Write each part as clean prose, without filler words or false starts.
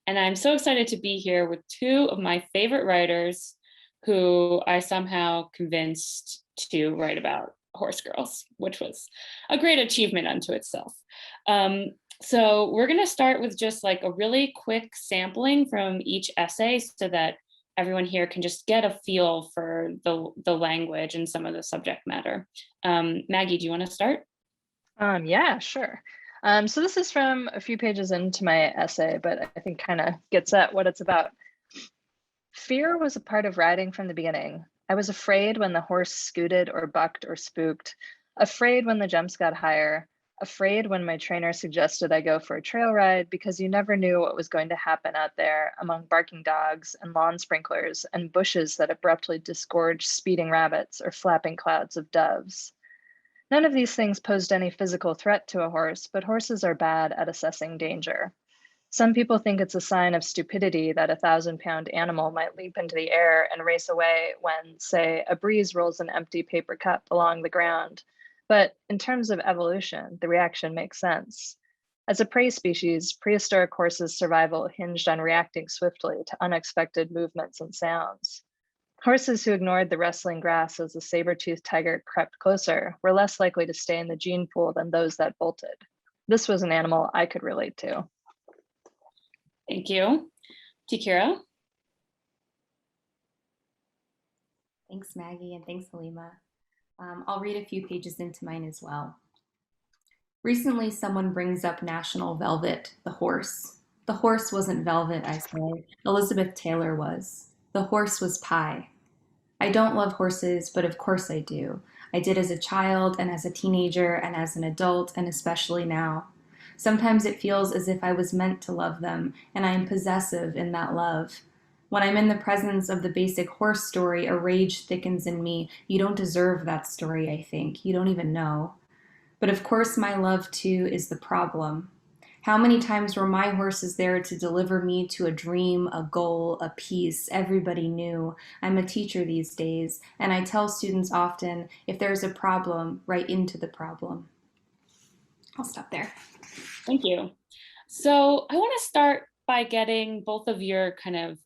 And I'm so excited to be here with two of my favorite writers who I somehow convinced to write about horse girls, which was a great achievement unto itself. So we're going to start with just like a really quick sampling from each essay so that everyone here can just get a feel for the language and some of the subject matter. Maggie, do you want to start? Yeah, sure. So this is from a few pages into my essay, but I think kind of gets at what it's about. Fear was a part of riding from the beginning. I was afraid when the horse scooted or bucked or spooked, afraid when the jumps got higher, afraid when my trainer suggested I go for a trail ride because you never knew what was going to happen out there among barking dogs and lawn sprinklers and bushes that abruptly disgorged speeding rabbits or flapping clouds of doves. None of these things posed any physical threat to a horse, but horses are bad at assessing danger. Some people think it's a sign of stupidity that a 1,000-pound animal might leap into the air and race away when, say, a breeze rolls an empty paper cup along the ground. But in terms of evolution, the reaction makes sense. As a prey species, prehistoric horses' survival hinged on reacting swiftly to unexpected movements and sounds. Horses who ignored the rustling grass as the saber-toothed tiger crept closer were less likely to stay in the gene pool than those that bolted. This was an animal I could relate to. Thank you. T Kira? Thanks, Maggie, and thanks, Halimah. I'll read a few pages into mine as well. Recently, someone brings up National Velvet, the horse. The horse wasn't velvet, I say. Elizabeth Taylor was. The horse was pie. I don't love horses, but of course I do. I did as a child and as a teenager and as an adult and especially now. Sometimes it feels as if I was meant to love them, and I am possessive in that love. When I'm in the presence of the basic horse story, a rage thickens in me. You don't deserve that story, I think. You don't even know. But of course my love too is the problem. How many times were my horses there to deliver me to a dream, a goal, a peace everybody knew? I'm a teacher these days, and I tell students often, if there's a problem, write into the problem. I'll stop there. Thank you. So I want to start by getting both of your kind of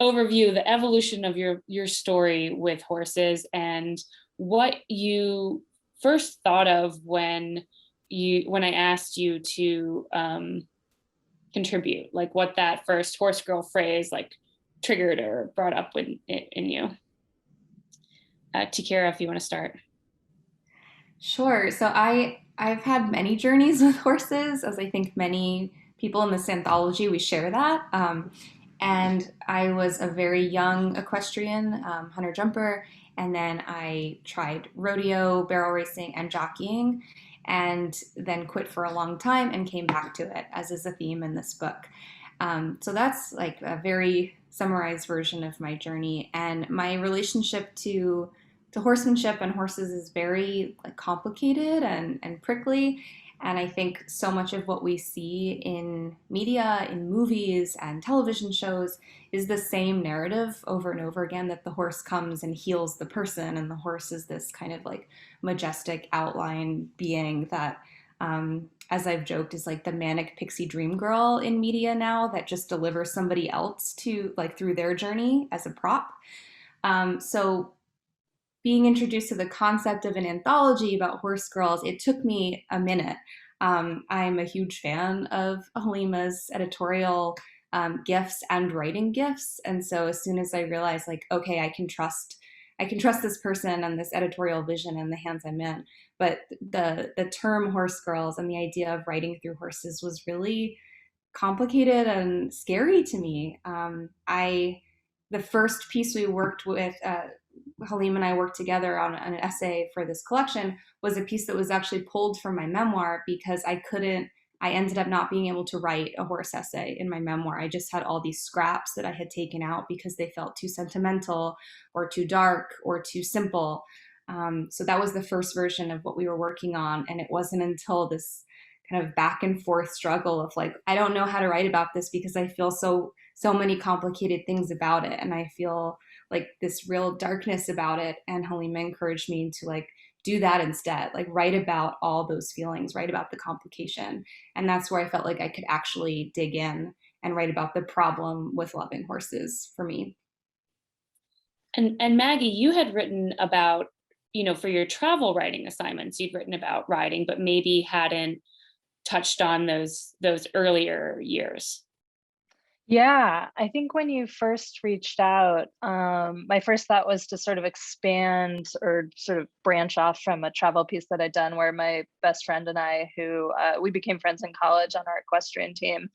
overview, the evolution of your story with horses and what you first thought of when I asked you to contribute, like what that first horse girl phrase like triggered or brought up in you. T Kira, if you want to start. Sure. So I've had many journeys with horses, as I think many people in this anthology, we share that. And I was a very young equestrian hunter jumper, and then I tried rodeo, barrel racing, and jockeying, and then quit for a long time and came back to it, as is a theme in this book. So that's like a very summarized version of my journey, and my relationship to horsemanship and horses is very like complicated and prickly. And I think so much of what we see in media, in movies and television shows is the same narrative over and over again, that the horse comes and heals the person, and the horse is this kind of like majestic outline being that, as I've joked, is like the manic pixie dream girl in media now that just delivers somebody else to like through their journey as a prop. So being introduced to the concept of an anthology about horse girls, it took me a minute. I'm a huge fan of Halimah's editorial gifts and writing gifts, and so as soon as I realized, like, okay, I can trust this person and this editorial vision in the hands I'm in. But the term horse girls and the idea of writing through horses was really complicated and scary to me. The first piece we worked with. Halimah and I worked together on an essay for this collection was a piece that was actually pulled from my memoir because I ended up not being able to write a horse essay in my memoir. I just had all these scraps that I had taken out because they felt too sentimental or too dark or too simple. So that was the first version of what we were working on. And it wasn't until this kind of back and forth struggle of like, I don't know how to write about this because I feel so many complicated things about it. And I feel like this real darkness about it. And Halimah encouraged me to like do that instead, like write about all those feelings, write about the complication. And that's where I felt like I could actually dig in and write about the problem with loving horses for me. And Maggie, you had written about, for your travel writing assignments, you'd written about riding, but maybe hadn't touched on those earlier years. Yeah, I think when you first reached out, my first thought was to sort of expand or sort of branch off from a travel piece that I'd done where my best friend and I, who we became friends in college on our equestrian team,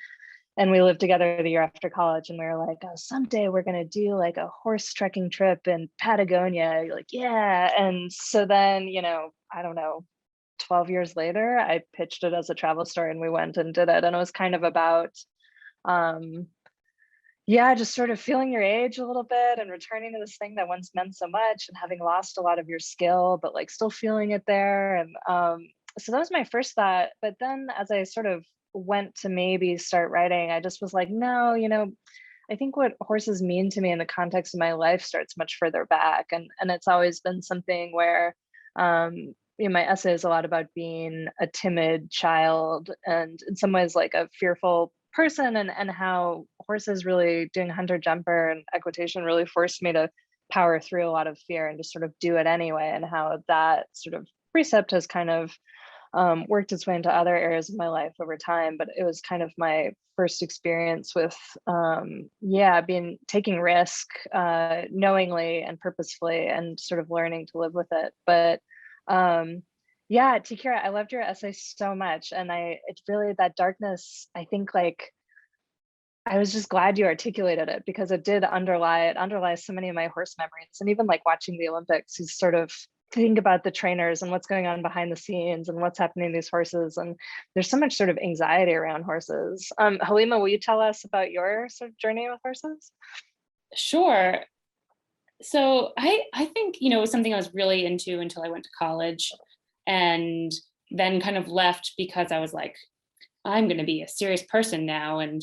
and we lived together the year after college, and we were like, oh, someday we're going to do like a horse trekking trip in Patagonia. You're like, yeah. And so then, I don't know, 12 years later, I pitched it as a travel story and we went and did it. And it was kind of about, just sort of feeling your age a little bit and returning to this thing that once meant so much and having lost a lot of your skill, but like still feeling it there. And so that was my first thought. But then as I sort of went to maybe start writing, I just was like, no, I think what horses mean to me in the context of my life starts much further back. And it's always been something where, my essay is a lot about being a timid child and in some ways like a fearful person, and how horses really doing hunter jumper and equitation really forced me to power through a lot of fear and just sort of do it anyway, and how that sort of precept has kind of worked its way into other areas of my life over time. But it was kind of my first experience with taking risk knowingly and purposefully, and sort of learning to live with it. But T Kira, I loved your essay so much, and it's really that darkness. I think like I was just glad you articulated it, because it underlies so many of my horse memories, and even like watching the Olympics, you sort of think about the trainers and what's going on behind the scenes and what's happening to these horses, and there's so much sort of anxiety around horses. Halimah, will you tell us about your sort of journey with horses? Sure. So I think, it was something I was really into until I went to college, and then kind of left because I was like, I'm going to be a serious person now, and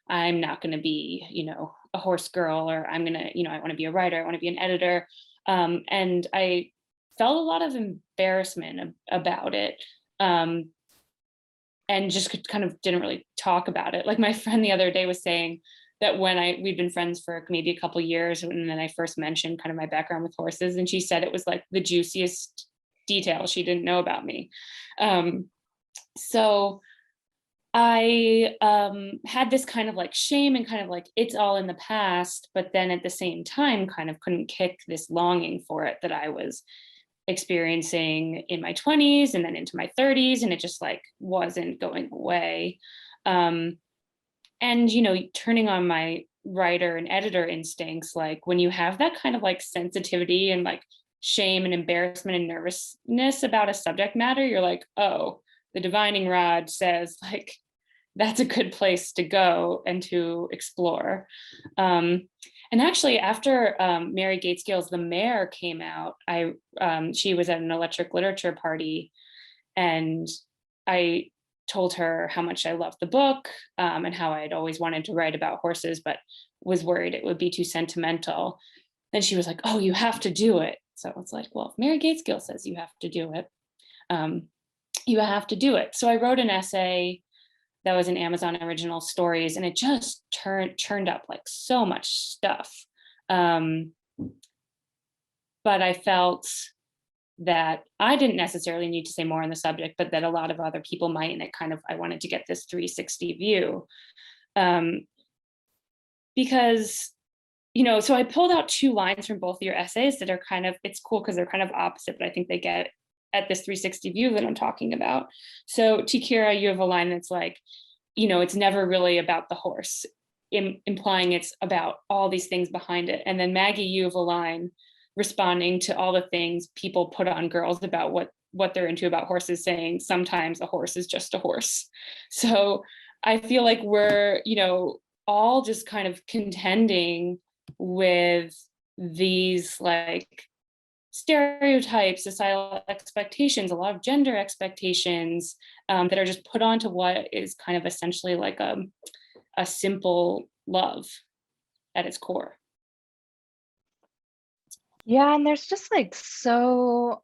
I'm not going to be, a horse girl, or I'm going to, I want to be a writer, I want to be an editor. And I felt a lot of embarrassment about it. And just kind of didn't really talk about it. Like my friend the other day was saying that we'd been friends for maybe a couple years, and then I first mentioned kind of my background with horses, and she said it was like the juiciest detail she didn't know about me. So I had this kind of like shame and kind of like it's all in the past, but then at the same time kind of couldn't kick this longing for it that I was experiencing in my 20s and then into my 30s, and it just like wasn't going away. And turning on my writer and editor instincts, like when you have that kind of like sensitivity and like shame and embarrassment and nervousness about a subject matter, you're like, oh, the divining rod says like that's a good place to go and to explore. And actually, after Mary Gaitskill's The Mare came out, she was at an electric literature party, and I told her how much I loved the book, and how I'd always wanted to write about horses, but was worried it would be too sentimental. Then she was like, oh, you have to do it. So it's like, well, if Mary Gaitskill says you have to do it, you have to do it. So I wrote an essay that was in Amazon Original Stories, and it just churned up like so much stuff. But I felt that I didn't necessarily need to say more on the subject, but that a lot of other people might, and I wanted to get this 360 view. Because, so I pulled out 2 lines from both of your essays that are it's cool because they're kind of opposite, but I think they get at this 360 view that I'm talking about. So T Kira, you have a line that's like, it's never really about the horse, implying it's about all these things behind it. And then Maggie, you have a line responding to all the things people put on girls about what they're into about horses, saying sometimes a horse is just a horse. So I feel like we're, all just kind of contending with these like stereotypes, societal expectations, a lot of gender expectations that are just put onto what is kind of essentially like a simple love at its core. Yeah, and there's just like so,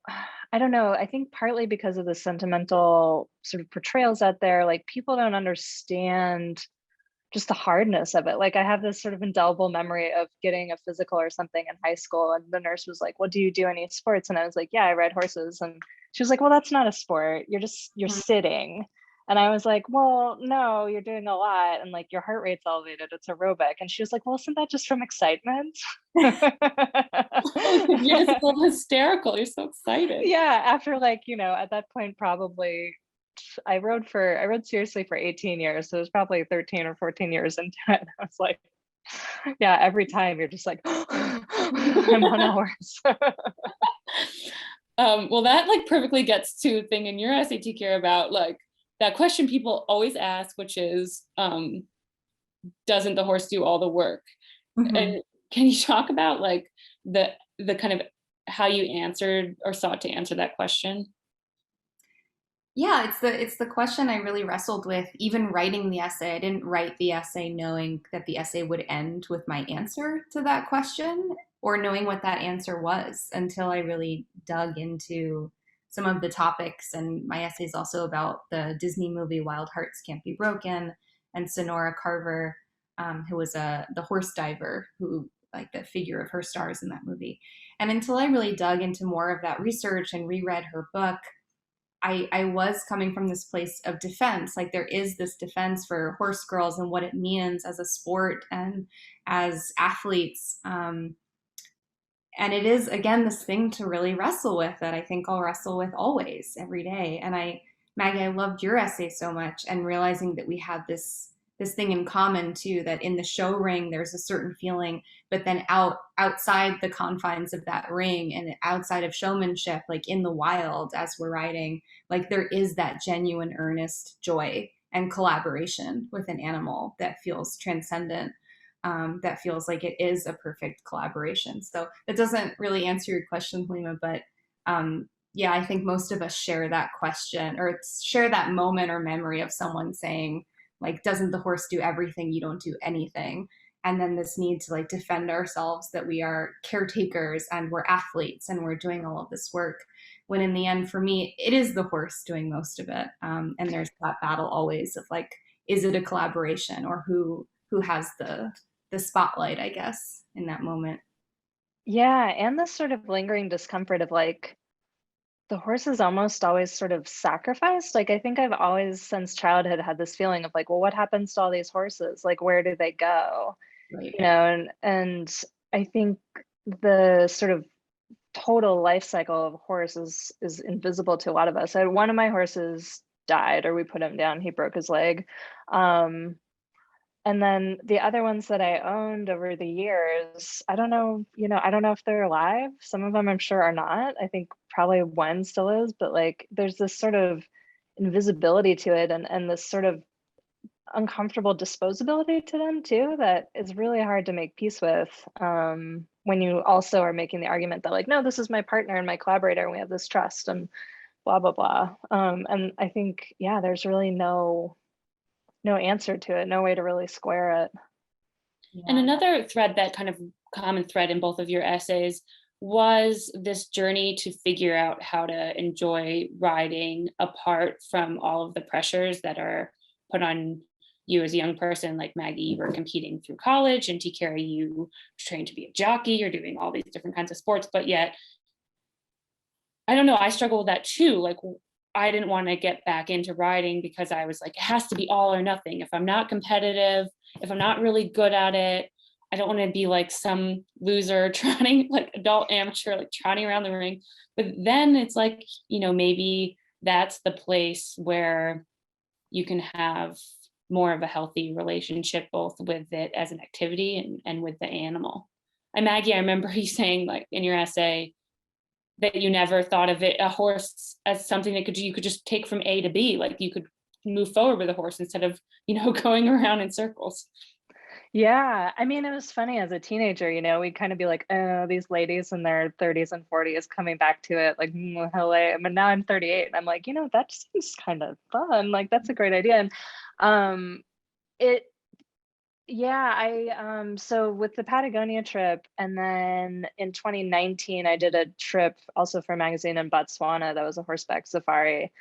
I don't know, I think partly because of the sentimental sort of portrayals out there, like people don't understand just the hardness of it. Like I have this sort of indelible memory of getting a physical or something in high school, and the nurse was like, well, do you do any sports? And I was like, yeah, I ride horses. And she was like, well, that's not a sport. You're sitting. And I was like, well, no, you're doing a lot. And like your heart rate's elevated. It's aerobic. And she was like, well, isn't that just from excitement? You're just a little hysterical. You're so excited. Yeah. After like, at that point, probably I rode seriously for 18 years. So it was probably 13 or 14 years into it. I was like, yeah, every time you're just like, I'm on a horse. Well, that like perfectly gets to the thing in your essay, T Kira, about like that question people always ask, which is, doesn't the horse do all the work? And can you talk about like the kind of how you answered or sought to answer that question? Yeah, it's the question I really wrestled with. Even writing the essay, I didn't write the essay knowing that the essay would end with my answer to that question or knowing what that answer was until I really dug into some of the topics. And my essay is also about the Disney movie Wild Hearts Can't Be Broken and Sonora Carver, who was the horse diver who like the figure of her stars in that movie. And until I really dug into more of that research and reread her book, I was coming from this place of defense. Like there is this defense for horse girls and what it means as a sport and as athletes. And it is, again, this thing to really wrestle with that I think I'll wrestle with always, every day. And Maggie, I loved your essay so much, and realizing that we have this thing in common too, that in the show ring, there's a certain feeling, but then outside the confines of that ring and outside of showmanship, like in the wild as we're riding, like there is that genuine, earnest joy and collaboration with an animal that feels transcendent. That feels like it is a perfect collaboration. So it doesn't really answer your question, Halimah, but yeah, I think most of us share that question or share that moment or memory of someone saying, like, doesn't the horse do everything? You don't do anything. And then this need to like defend ourselves that we are caretakers and we're athletes and we're doing all of this work. When in the end, for me, it is the horse doing most of it. And there's that battle always of like, is it a collaboration or who has the spotlight, I guess, in that moment. Yeah, and this sort of lingering discomfort of like the horse is almost always sort of sacrificed. Like I think I've always since childhood had this feeling of like, well, what happens to all these horses? Like where do they go? Right. And I think the sort of total life cycle of a horse is invisible to a lot of us. One of my horses died, or we put him down, he broke his leg. And then the other ones that I owned over the years, I don't know if they're alive. Some of them I'm sure are not. I think probably one still is, but like there's this sort of invisibility to it and this sort of uncomfortable disposability to them too that is really hard to make peace with, when you also are making the argument that like, no, this is my partner and my collaborator and we have this trust and blah, blah, blah. And I think, yeah, there's really no answer to it, no way to really square it. Yeah. And another thread, that kind of common thread in both of your essays, was this journey to figure out how to enjoy riding apart from all of the pressures that are put on you as a young person. Like Maggie, you were competing through college, and T Kira, you trained to be a jockey, you're doing all these different kinds of sports, but yet, I don't know, I struggle with that too. Like I didn't want to get back into riding because I was like, it has to be all or nothing. If I'm not competitive, if I'm not really good at it, I don't want to be like some loser trotting, like adult amateur, like trotting around the ring. But then it's like, maybe that's the place where you can have more of a healthy relationship, both with it as an activity and with the animal. And Maggie, I remember you saying like in your essay, that you never thought of a horse as something that you could just take from A to B. Like you could move forward with a horse instead of, going around in circles. Yeah, I mean, it was funny as a teenager, we'd kind of be like, oh, these ladies in their 30s and 40s coming back to it, like, hello. But now I'm 38 and I'm like, that seems kind of fun. Like, that's a great idea. And so with the Patagonia trip, and then in 2019, I did a trip also for a magazine in Botswana that was a horseback safari.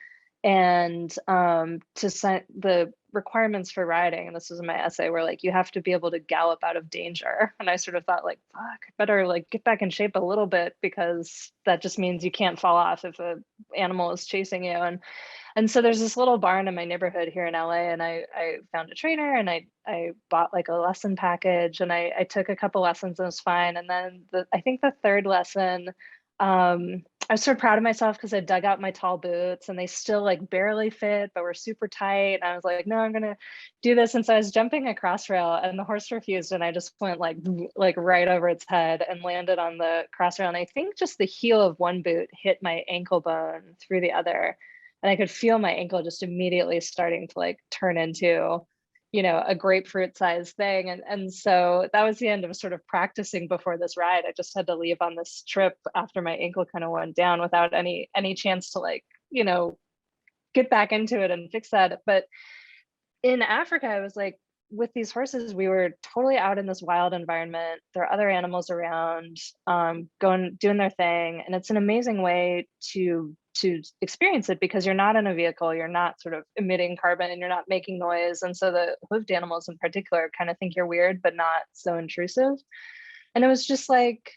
And to sign the requirements for riding, and this was in my essay, were like, you have to be able to gallop out of danger. And I sort of thought like, fuck, I better like get back in shape a little bit, because that just means you can't fall off if a animal is chasing you. And so there's this little barn in my neighborhood here in LA, and I found a trainer, and I bought like a lesson package, and I took a couple lessons, and it was fine. And then I think the third lesson, I was so proud of myself because I dug out my tall boots, and they still like barely fit, but were super tight. And I was like, no, I'm gonna do this. And so I was jumping a crossrail, and the horse refused, and I just went like right over its head and landed on the crossrail. And I think just the heel of one boot hit my ankle bone through the other. And I could feel my ankle just immediately starting to like turn into, you know, a grapefruit sized thing. And so that was the end of sort of practicing before this ride. I just had to leave on this trip after my ankle kind of went down without any chance to like, you know, get back into it and fix that. But in Africa, I was like, with these horses, we were totally out in this wild environment. There are other animals around, doing their thing. And it's an amazing way to experience it, because you're not in a vehicle, you're not sort of emitting carbon, and you're not making noise. And so the hoofed animals in particular kind of think you're weird, but not so intrusive. And it was just like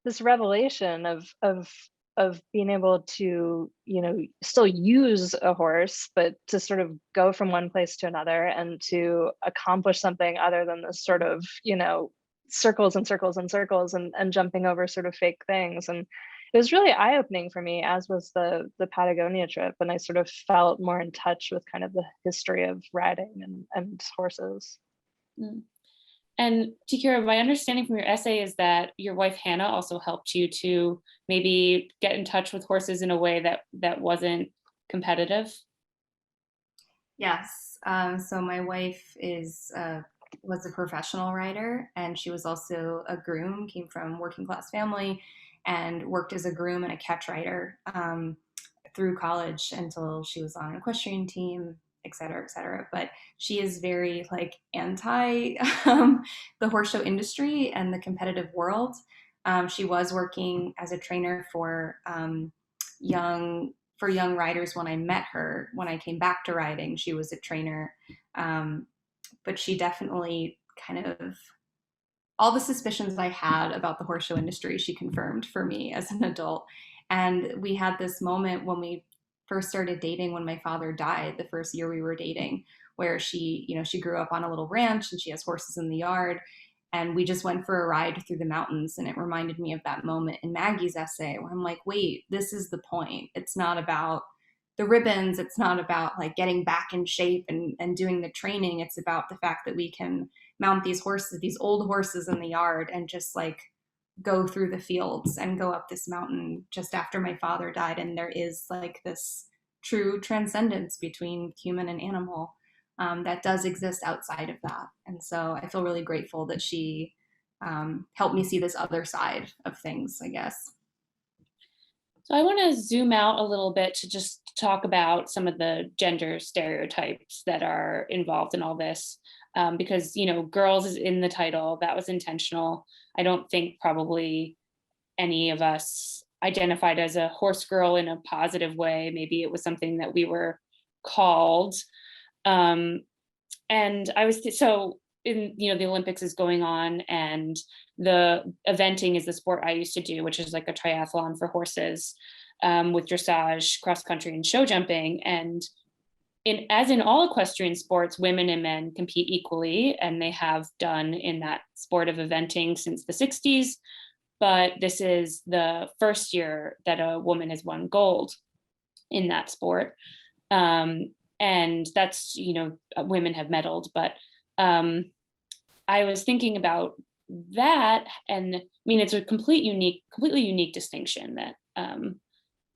this revelation of being able to, you know, still use a horse, but to sort of go from one place to another and to accomplish something other than this sort of, you know, circles and circles and circles, and jumping over sort of fake things. And it was really eye-opening for me, as was the Patagonia trip. And I sort of felt more in touch with kind of the history of riding and horses. Mm. And T Kira, my understanding from your essay is that your wife Hannah also helped you to maybe get in touch with horses in a way that wasn't competitive. Yes. So my wife was a professional rider, and she was also a groom, came from working class family, and worked as a groom and a catch rider through college until she was on an equestrian team, et cetera, et cetera. But she is very like anti the horse show industry and the competitive world. She was working as a trainer for young riders when I met her. When I came back to riding, she was a trainer, but she definitely kind of, all the suspicions I had about the horse show industry, she confirmed for me as an adult. And we had this moment when we first started dating, when my father died, the first year we were dating, where she, you know, she grew up on a little ranch and she has horses in the yard. And we just went for a ride through the mountains. And it reminded me of that moment in Maggie's essay where I'm like, wait, this is the point. It's not about the ribbons. It's not about like getting back in shape and doing the training. It's about the fact that we can mount these horses, these old horses in the yard, and just like go through the fields and go up this mountain just after my father died. And there is like this true transcendence between human and animal that does exist outside of that. And so I feel really grateful that she helped me see this other side of things, I guess. So I want to zoom out a little bit to just talk about some of the gender stereotypes that are involved in all this. Because, you know, girls is in the title, that was intentional. I don't think probably any of us identified as a horse girl in a positive way. Maybe it was something that we were called. And I was, so in, you know, the Olympics is going on, and the eventing is the sport I used to do, which is like a triathlon for horses, with dressage, cross country, and show jumping. And as in all equestrian sports, women and men compete equally, and they have done in that sport of eventing since the 60s. But this is the first year that a woman has won gold in that sport. And that's, you know, women have medaled. But I was thinking about that, and I mean, it's a completely unique distinction that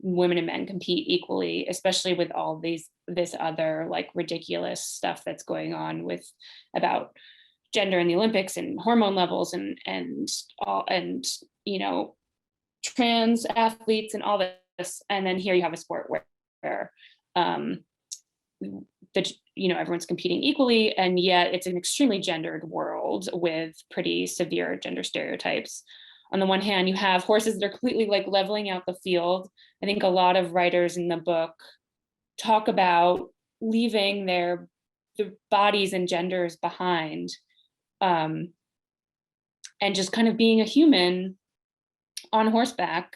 women and men compete equally, especially with all this other like ridiculous stuff that's going on with about gender in the Olympics and hormone levels and you know, trans athletes and all this. And then here you have a sport where you know, everyone's competing equally, and yet it's an extremely gendered world with pretty severe gender stereotypes. On the one hand, you have horses that are completely like leveling out the field. I think a lot of writers in the book talk about leaving their bodies and genders behind, and just kind of being a human on horseback,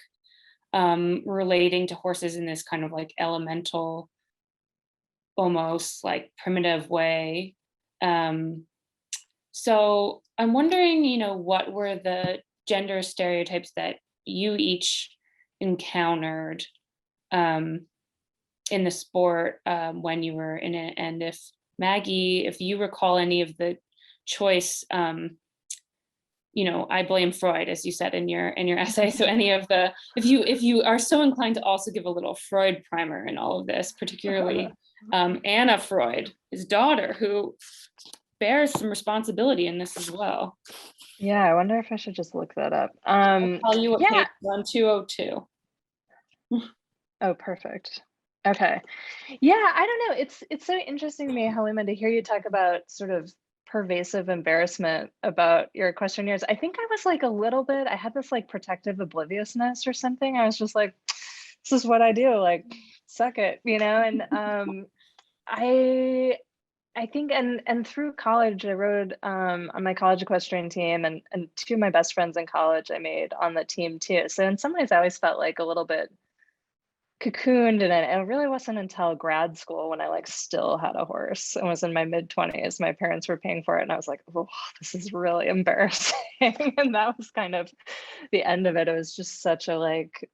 relating to horses in this kind of like elemental, almost like primitive way. So I'm wondering, what were the gender stereotypes that you each encountered in the sport when you were in it, and if Maggie, if you recall any of the choice, I blame Freud, as you said in your essay. So any of the, if you are so inclined to also give a little Freud primer in all of this, particularly Anna Freud, his daughter, who bears some responsibility in this as well. Yeah, I wonder if I should just look that up. I'll tell you what Yeah. page 1202. Oh, perfect. Okay. Yeah, I don't know. It's so interesting to me, Halimah, to hear you talk about sort of pervasive embarrassment about your questionnaires. I think I was like a little bit, I had this like protective obliviousness or something. I was just like, this is what I do, like, suck it, and I think, and through college, I rode on my college equestrian team, and two of my best friends in college I made on the team too. So in some ways, I always felt like a little bit cocooned, and it really wasn't until grad school when I like still had a horse and was in my mid-20s. My parents were paying for it, and I was like, oh, this is really embarrassing. And that was kind of the end of it. It was just such a like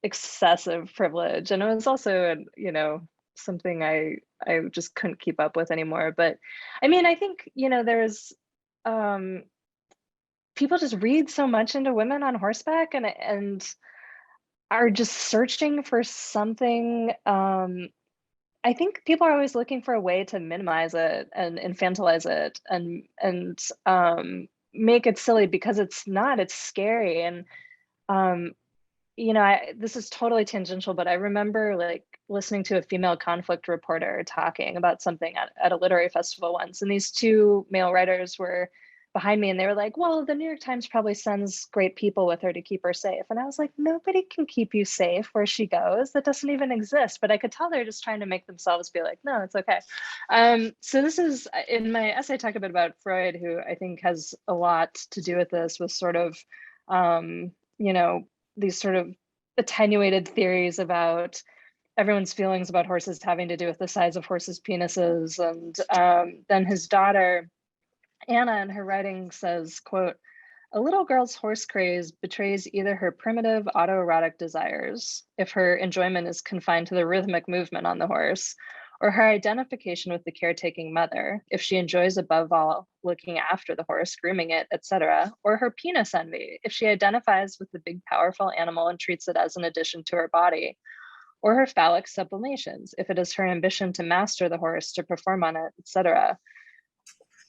excessive privilege, and it was also something I just couldn't keep up with anymore. But I mean, I think there's people just read so much into women on horseback and are just searching for something. I think people are always looking for a way to minimize it and infantilize it and make it silly, because it's not, it's scary. And this is totally tangential, but I remember like listening to a female conflict reporter talking about something at a literary festival once, and these two male writers were behind me, and they were like, well, the New York Times probably sends great people with her to keep her safe. And I was like, nobody can keep you safe where she goes. That doesn't even exist. But I could tell they're just trying to make themselves be like, no, it's okay. So this is, in my essay, I talk a bit about Freud, who I think has a lot to do with this, with sort of, these sort of attenuated theories about everyone's feelings about horses having to do with the size of horses' penises. And then his daughter, Anna, in her writing says, quote, a little girl's horse craze betrays either her primitive autoerotic desires, if her enjoyment is confined to the rhythmic movement on the horse, or her identification with the caretaking mother, if she enjoys above all looking after the horse, grooming it, etc., or her penis envy, if she identifies with the big, powerful animal and treats it as an addition to her body, or her phallic sublimations, if it is her ambition to master the horse, to perform on it, etc.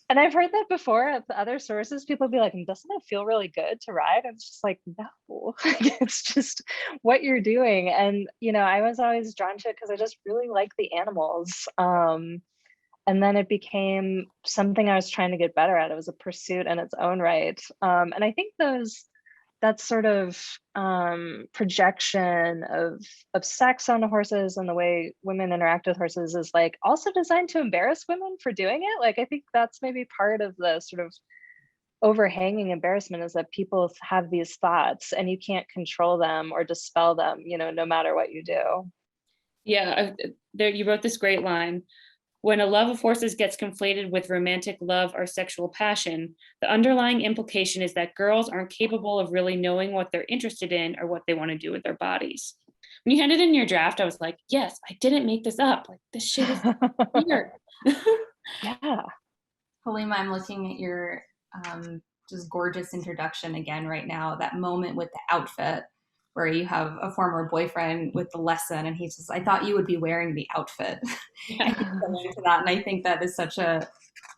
And I've heard that before at the other sources. People be like, doesn't it feel really good to ride? And it's just like, no, it's just what you're doing. And, I was always drawn to it because I just really like the animals. And then it became something I was trying to get better at. It was a pursuit in its own right. And I think that sort of projection of sex onto horses and the way women interact with horses is like also designed to embarrass women for doing it. Like, I think that's maybe part of the sort of overhanging embarrassment, is that people have these thoughts and you can't control them or dispel them, no matter what you do. Yeah, you wrote this great line. When a love of horses gets conflated with romantic love or sexual passion, the underlying implication is that girls aren't capable of really knowing what they're interested in or what they want to do with their bodies. When you handed in your draft, I was like, yes, I didn't make this up. Like, this shit is weird. Yeah. Halimah, I'm looking at your just gorgeous introduction again right now, that moment with the outfit where you have a former boyfriend with the lesson and he's just, I thought you would be wearing the outfit. Yeah. I keep going to that, and I think that is such a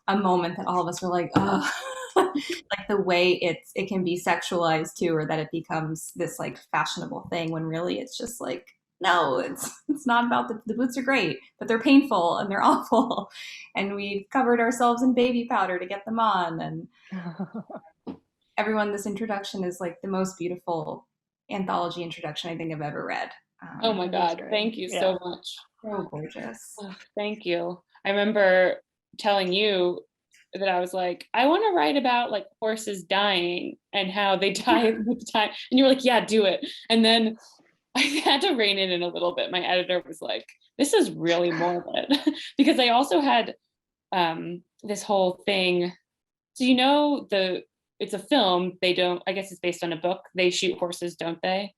moment that all of us are like, oh, like the way it can be sexualized too, or that it becomes this like fashionable thing when really it's just like, no, it's not about the boots are great, but they're painful and they're awful, and we've covered ourselves in baby powder to get them on. And everyone, this introduction is like the most beautiful anthology introduction I think I've ever read. Oh my God, thank you so much. So gorgeous. Oh, thank you. I remember telling you that I was like, I want to write about like horses dying and how they die with time. And you were like, yeah, do it. And then I had to rein it in a little bit. My editor was like, this is really morbid because I also had this whole thing. So it's a film. They don't, I guess it's based on a book. They shoot horses, don't they?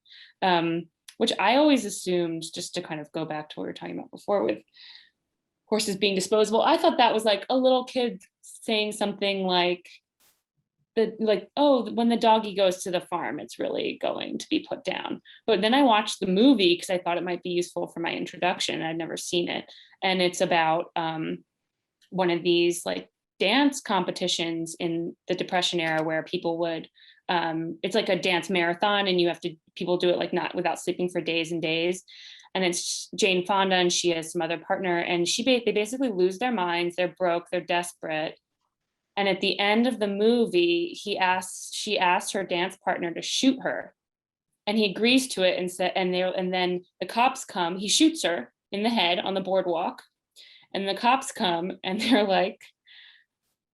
Which I always assumed, just to kind of go back to what we were talking about before with horses being disposable. I thought that was like a little kid saying something like, oh, when the doggy goes to the farm, it's really going to be put down. But then I watched the movie because I thought it might be useful for my introduction. I'd never seen it. And it's about one of these like dance competitions in the Depression era where people would, it's like a dance marathon and people do it like not without sleeping for days and days. And it's Jane Fonda and she has some other partner and they basically lose their minds. They're broke, they're desperate. And at the end of the movie, she asked her dance partner to shoot her. And he agrees to it and then the cops come, he shoots her in the head on the boardwalk. And the cops come and they're like,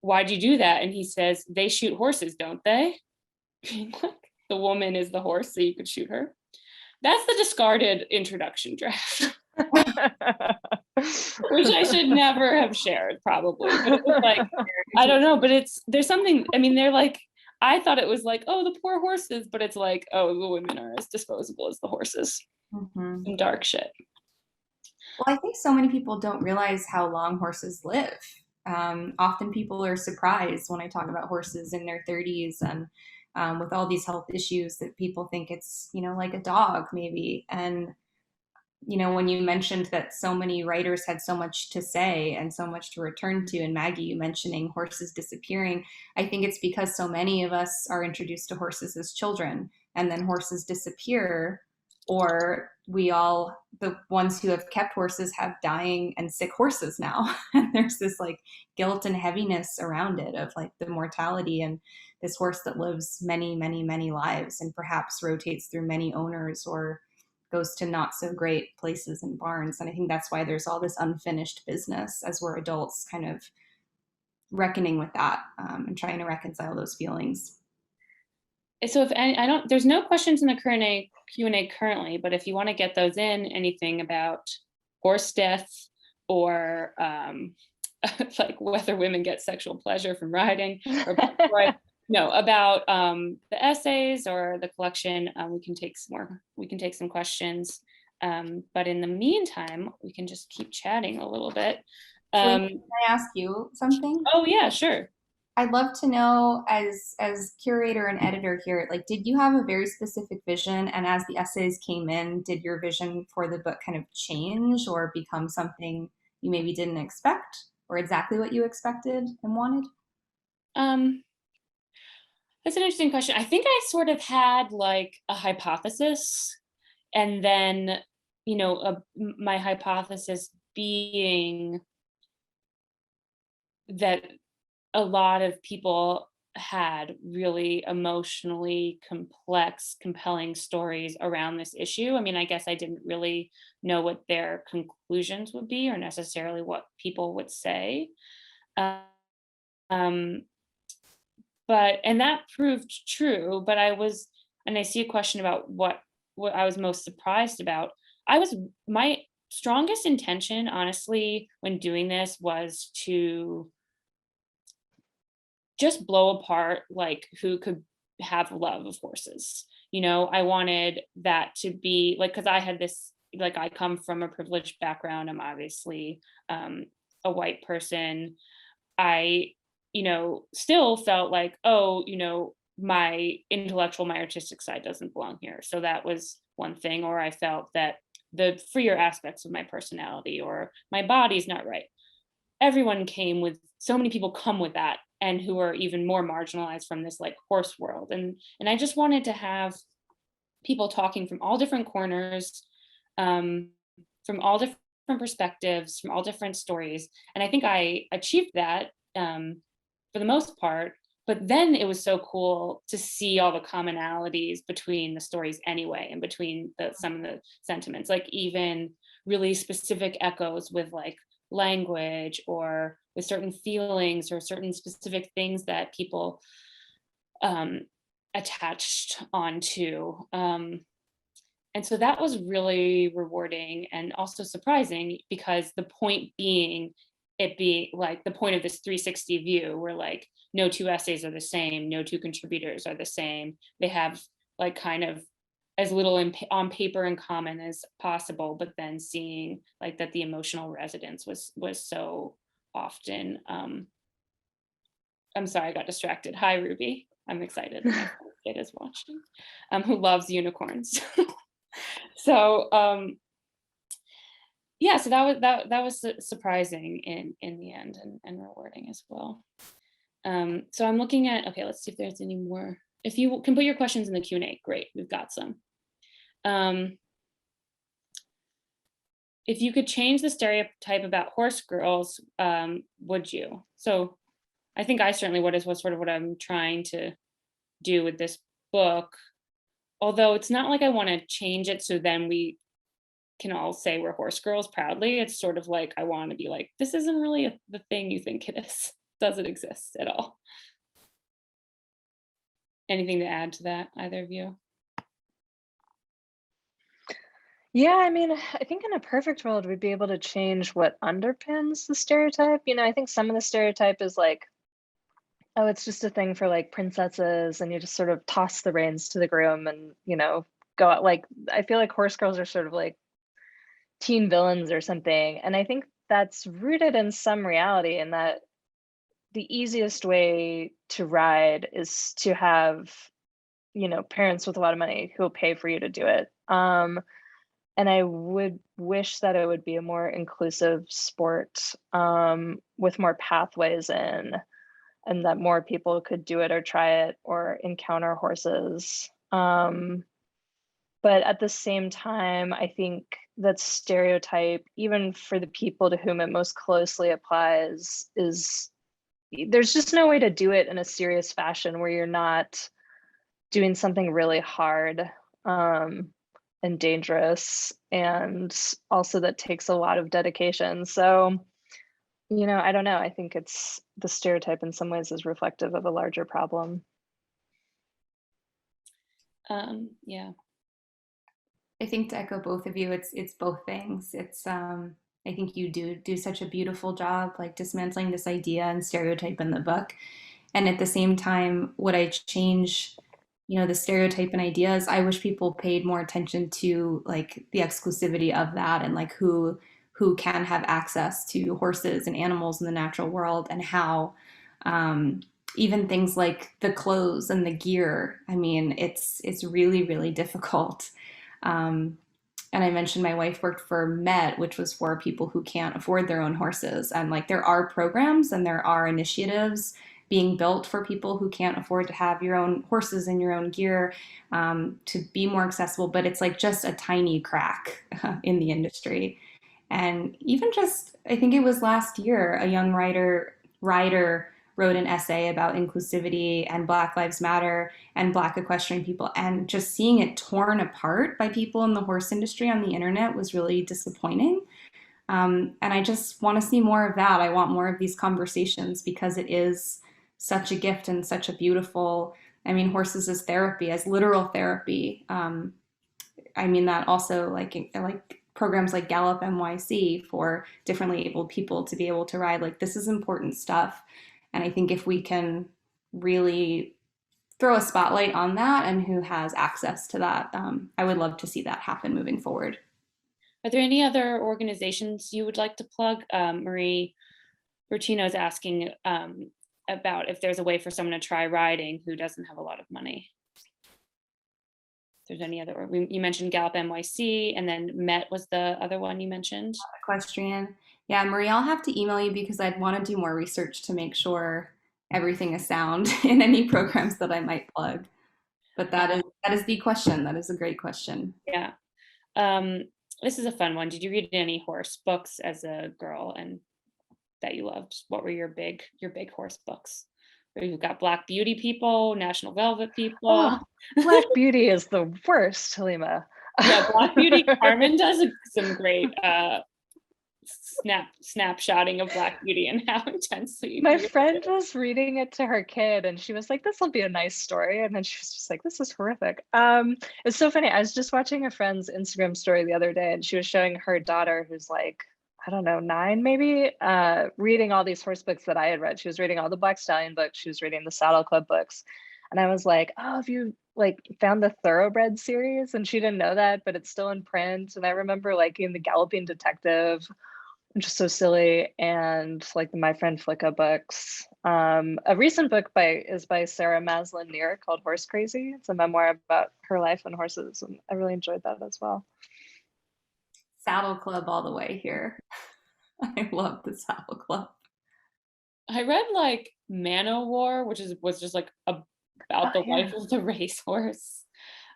why'd you do that? And he says, they shoot horses, don't they? The woman is the horse, so you could shoot her. That's the discarded introduction draft. Which I should never have shared, probably. But it was like, I don't know, but there's something, I mean, they're like, I thought it was like, oh, the poor horses, but it's like, oh, the women are as disposable as the horses. Some dark shit. Well, I think so many people don't realize how long horses live. Often people are surprised when I talk about horses in their 30s and with all these health issues that people think it's, like a dog maybe. And, when you mentioned that so many writers had so much to say and so much to return to, and Maggie, you mentioning horses disappearing, I think it's because so many of us are introduced to horses as children and then horses disappear, or the ones who have kept horses have dying and sick horses now. And there's this like guilt and heaviness around it of like the mortality and this horse that lives many, many, many lives and perhaps rotates through many owners or goes to not so great places and barns. And I think that's why there's all this unfinished business as we're adults kind of reckoning with that and trying to reconcile those feelings. So there's no questions in the current Q&A currently, but if you want to get those in, anything about horse death or like whether women get sexual pleasure from riding or about the essays or the collection, we can take some questions. But in the meantime, we can just keep chatting a little bit. Can I ask you something? Oh yeah, sure. I'd love to know, as curator and editor here, like, did you have a very specific vision? And as the essays came in, did your vision for the book kind of change or become something you maybe didn't expect, or exactly what you expected and wanted? That's an interesting question. I think I sort of had like a hypothesis, and then, my hypothesis being that a lot of people had really emotionally complex, compelling stories around this issue. I mean, I guess I didn't really know what their conclusions would be or necessarily what people would say. And that proved true, but and I see a question about what I was most surprised about. My strongest intention, honestly, when doing this was to just blow apart like who could have love of horses. I wanted that to be like, because I had this, like, I come from a privileged background. I'm obviously a white person. I still felt like, oh, my intellectual, my artistic side doesn't belong here. So that was one thing. Or I felt that the freer aspects of my personality or my body's not right. So many people come with that, and who are even more marginalized from this like horse world. And I just wanted to have people talking from all different corners, from all different perspectives, from all different stories. And I think I achieved that for the most part. But then it was so cool to see all the commonalities between the stories anyway, and between some of the sentiments, like even really specific echoes with like language or with certain feelings or certain specific things that people attached onto. And so that was really rewarding and also surprising, because the point being, it being like the point of this 360 view where like no two essays are the same, no two contributors are the same. They have like kind of as little on paper in common as possible, but then seeing like that the emotional resonance was so often. I'm sorry, I got distracted. Hi, Ruby. I'm excited. My kid is watching, who loves unicorns. So yeah, so that was surprising in the end, and rewarding as well. So I'm looking at, okay, let's see if there's any more. If you can put your questions in the Q&A, great, we've got some. If you could change the stereotype about horse girls, would you? So I think I certainly would, is what sort of what I'm trying to do with this book. Although it's not like I want to change it so then we can all say we're horse girls proudly. It's sort of like I want to be like, this isn't really the thing you think it is. Doesn't exist at all. Anything to add to that, either of you? Yeah, I mean, I think in a perfect world, we'd be able to change what underpins the stereotype. You know, I think some of the stereotype is like, oh, it's just a thing for like princesses, and you just sort of toss the reins to the groom and, you know, go out. Like, I feel like horse girls are sort of like teen villains or something. And I think that's rooted in some reality, in that the easiest way to ride is to have, you know, parents with a lot of money who will pay for you to do it. And I would wish that it would be a more inclusive sport, with more pathways in, and that more people could do it or try it or encounter horses. But at the same time, I think that stereotype, even for the people to whom it most closely applies, is there's just no way to do it in a serious fashion where you're not doing something really hard. And dangerous, and also that takes a lot of dedication. So, you know, I don't know. I think it's the stereotype in some ways is reflective of a larger problem. Yeah. I think to echo both of you, it's both things. It's I think you do such a beautiful job like dismantling this idea and stereotype in the book. And at the same time, would I change, you know, the stereotype and ideas? I wish people paid more attention to like the exclusivity of that, and like who can have access to horses and animals in the natural world, and how even things like the clothes and the gear. I mean, it's really, really difficult. And I mentioned my wife worked for Met, which was for people who can't afford their own horses. And like there are programs and there are initiatives being built for people who can't afford to have your own horses and your own gear, to be more accessible. But it's like just a tiny crack in the industry. And even just, I think it was last year, a young writer wrote an essay about inclusivity and Black Lives Matter and Black equestrian people, and just seeing it torn apart by people in the horse industry on the internet was really disappointing. And I just want to see more of that. I want more of these conversations, because it is such a gift and such a beautiful, I mean, horses as therapy, as literal therapy. I mean that also like programs like Gallop NYC for differently abled people to be able to ride. Like this is important stuff. And I think if we can really throw a spotlight on that and who has access to that, I would love to see that happen moving forward. Are there any other organizations you would like to plug? Marie Bertino is asking about if there's a way for someone to try riding who doesn't have a lot of money. If there's any other, you mentioned Gallop NYC, and then Met was the other one you mentioned. Equestrian. Yeah, Marie, I'll have to email you because I'd want to do more research to make sure everything is sound in any programs that I might plug. But that is the question. That is a great question. Yeah. This is a fun one. Did you read any horse books as a girl and that you loved? What were your big horse books? You've got Black Beauty people, National Velvet people. Oh, Black Beauty is the worst, Halimah. Yeah, Black Beauty. Carmen does some great snapshotting of Black Beauty and how intensely My beautiful friend it is. was reading it to her kid and she was like, this will be a nice story. And then she was just like, this is horrific. It's so funny. I was just watching a friend's Instagram story the other day and she was showing her daughter, who's like, I don't know, 9 maybe, reading all these horse books that I had read. She was reading all the Black Stallion books. She was reading the Saddle Club books. And I was like, oh, have you like found the Thoroughbred series? And she didn't know that, but it's still in print. And I remember liking the Galloping Detective, which is so silly, and like the My Friend Flicka books. A recent book is by Sarah Maslin Neer called Horse Crazy. It's a memoir about her life and horses, and I really enjoyed that as well. Saddle Club all the way here. I love the Saddle Club. I read like Man-O-War, which was just like about the life of the racehorse.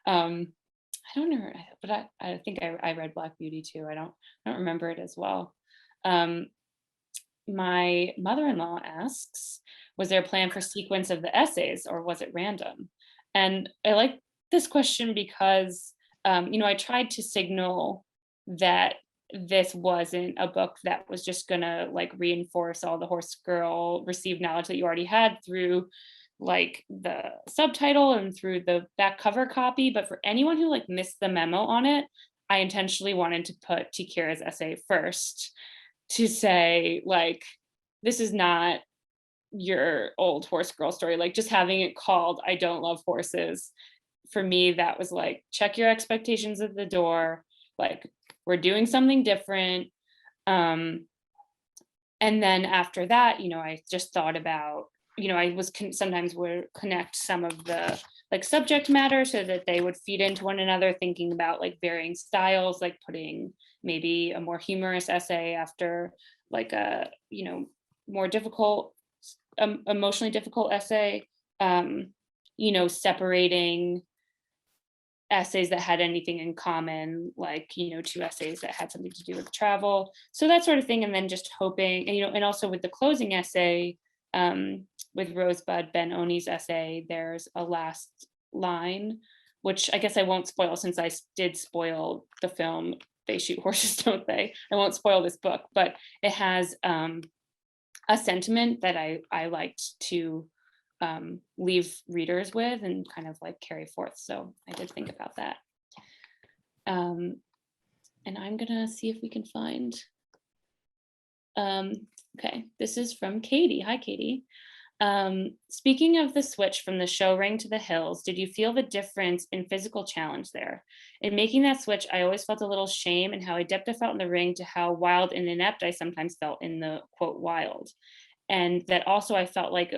I don't know, but I think I read Black Beauty too. I don't remember it as well. My mother-in-law asks, was there a plan for sequence of the essays or was it random? And I like this question because, I tried to signal that this wasn't a book that was just gonna like reinforce all the horse girl received knowledge that you already had through like the subtitle and through the back cover copy, but for anyone who like missed the memo on it, I intentionally wanted to put T Kira's essay first to say like, this is not your old horse girl story. Like just having it called I Don't Love Horses, for me that was like, check your expectations at the door, like we're doing something different. And then after that, I just thought about, I was sometimes would connect some of the like subject matter so that they would feed into one another, thinking about like varying styles, like putting maybe a more humorous essay after like a, more difficult, emotionally difficult essay, separating essays that had anything in common, like, 2 essays that had something to do with travel. So that sort of thing. And then just hoping, and also with the closing essay, with Rosebud Ben-Oni's essay, there's a last line, which I guess I won't spoil since I did spoil the film They Shoot Horses, Don't They? I won't spoil this book, but it has a sentiment that I liked to leave readers with and kind of like carry forth. So I did think about that. And I'm gonna see if we can find, okay, this is from Katie. Hi, Katie. Speaking of the switch from the show ring to the hills, did you feel the difference in physical challenge there? In making that switch, I always felt a little shame in how adept I felt in the ring to how wild and inept I sometimes felt in the quote wild. And that also I felt like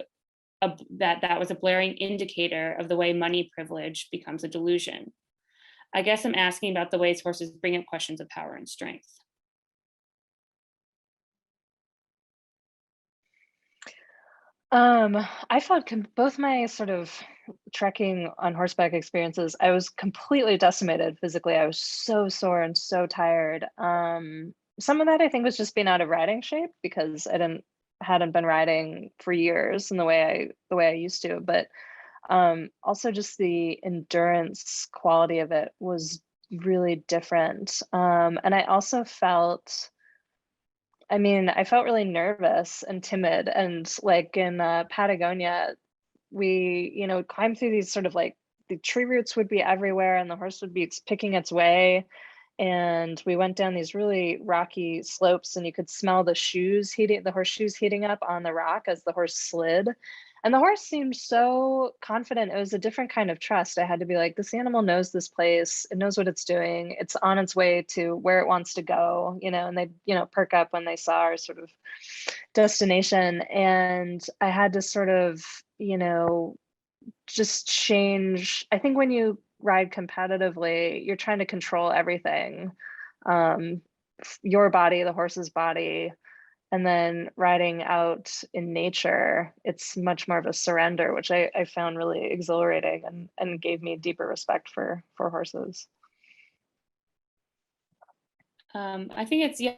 that was a blaring indicator of the way money privilege becomes a delusion. I guess I'm asking about the ways horses bring up questions of power and strength. I felt both my sort of trekking on horseback experiences, I was completely decimated physically. I was so sore and so tired. Some of that I think was just being out of riding shape because I hadn't been riding for years in the way I used to, but also just the endurance quality of it was really different. And I also felt, I felt really nervous and timid, and like in Patagonia, we, climbed through these sort of like the tree roots would be everywhere and the horse would be picking its way. And we went down these really rocky slopes and you could smell the horseshoes heating up on the rock as the horse slid. And the horse seemed so confident. It was a different kind of trust. I had to be like, this animal knows this place. It knows what it's doing. It's on its way to where it wants to go, and they, perk up when they saw our sort of destination. And I had to sort of, just change. I think when you ride competitively, you're trying to control everything. Your body, the horse's body, and then riding out in nature, it's much more of a surrender, which I found really exhilarating and gave me deeper respect for horses. I think it's, yeah,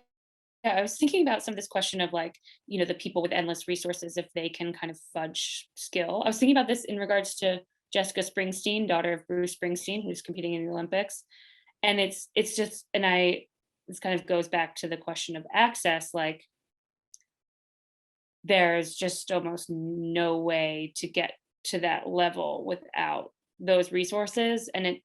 I was thinking about some of this question of like, the people with endless resources, if they can kind of fudge skill. I was thinking about this in regards to Jessica Springsteen, daughter of Bruce Springsteen, who's competing in the Olympics. and it's just, and this kind of goes back to the question of access, like there's just almost no way to get to that level without those resources. And it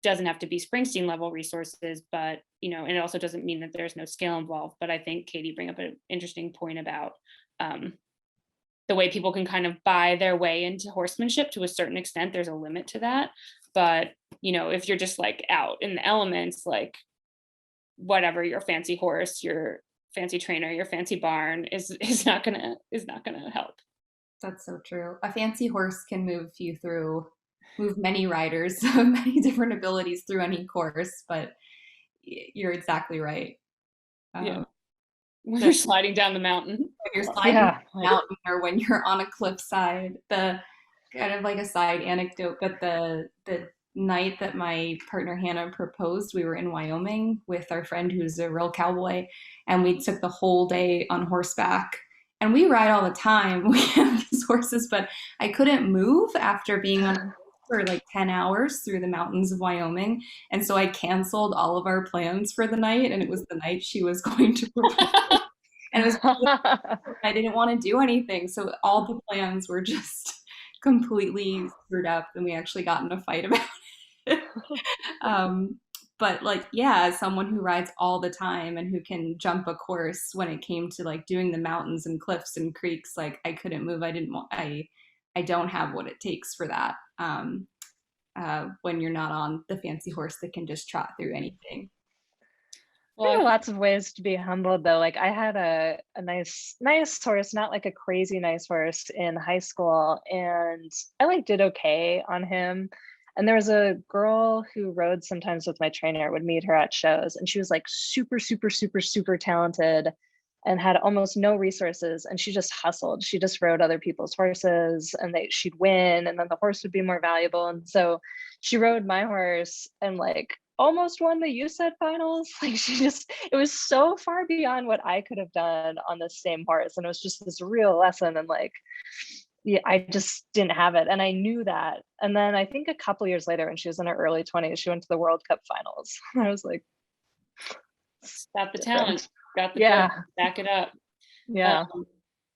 doesn't have to be Springsteen level resources, but, and it also doesn't mean that there's no skill involved. But I think Katie bring up an interesting point about the way people can kind of buy their way into horsemanship to a certain extent. There's a limit to that. But, if you're just like out in the elements, like whatever, your fancy horse, your fancy trainer, your fancy barn is not gonna help. That's so true. A fancy horse can move many riders of many different abilities through any course, but you're exactly right. When you're sliding down the mountain. When you're sliding down the mountain, or when you're on a cliffside. The kind of like a side anecdote, but the night that my partner Hannah proposed, we were in Wyoming with our friend who's a real cowboy, and we took the whole day on horseback. And we ride all the time. We have these horses, but I couldn't move after being on a horse for like 10 hours through the mountains of Wyoming. And so I canceled all of our plans for the night, and it was the night she was going to propose. And it was I didn't want to do anything. So all the plans were just completely screwed up, and we actually got in a fight about it. But like, yeah, as someone who rides all the time and who can jump a course, when it came to like doing the mountains and cliffs and creeks, like I couldn't move. I don't have what it takes for that. When you're not on the fancy horse that can just trot through anything. Well, there are lots of ways to be humbled though. Like I had a nice horse, not like a crazy nice horse, in high school, and I like did okay on him. And there was a girl who rode sometimes with my trainer, would meet her at shows, and she was like super, super, super, super talented and had almost no resources. And she just hustled. She just rode other people's horses, and she'd win, and then the horse would be more valuable. And so she rode my horse and like almost won the USED finals. Like it was so far beyond what I could have done on the same horse. And it was just this real lesson. And like, yeah, I just didn't have it. And I knew that. And then I think a couple years later, when she was in her early 20s, she went to the World Cup finals. I was like, got the talent, got the yeah, good, back it up. Yeah.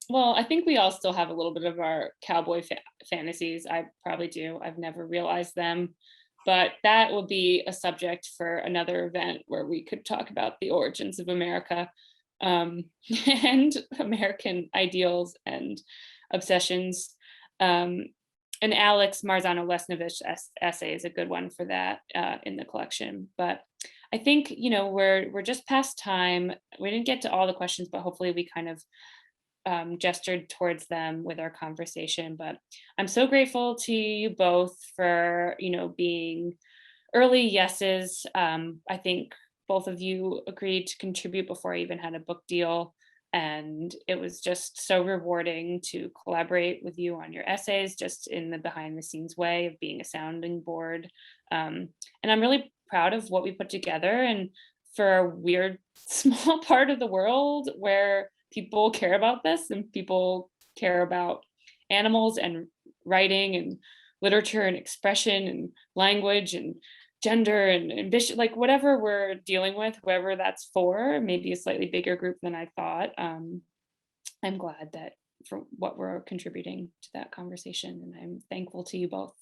Well, I think we all still have a little bit of our cowboy fantasies. I probably do. I've never realized them, but that will be a subject for another event where we could talk about the origins of America, and American ideals and obsessions. And Alex Marzano-Lesnevich's essay is a good one for that in the collection. But I think, we're just past time. We didn't get to all the questions, but hopefully we kind of gestured towards them with our conversation. But I'm so grateful to you both for, being early yeses. I think both of you agreed to contribute before I even had a book deal. And it was just so rewarding to collaborate with you on your essays, just in the behind the scenes way of being a sounding board. And I'm really proud of what we put together, and for a weird small part of the world where people care about this and people care about animals and writing and literature and expression and language and gender and ambition, like whatever we're dealing with, whoever that's for, maybe a slightly bigger group than I thought. I'm glad that for what we're contributing to that conversation, and I'm thankful to you both.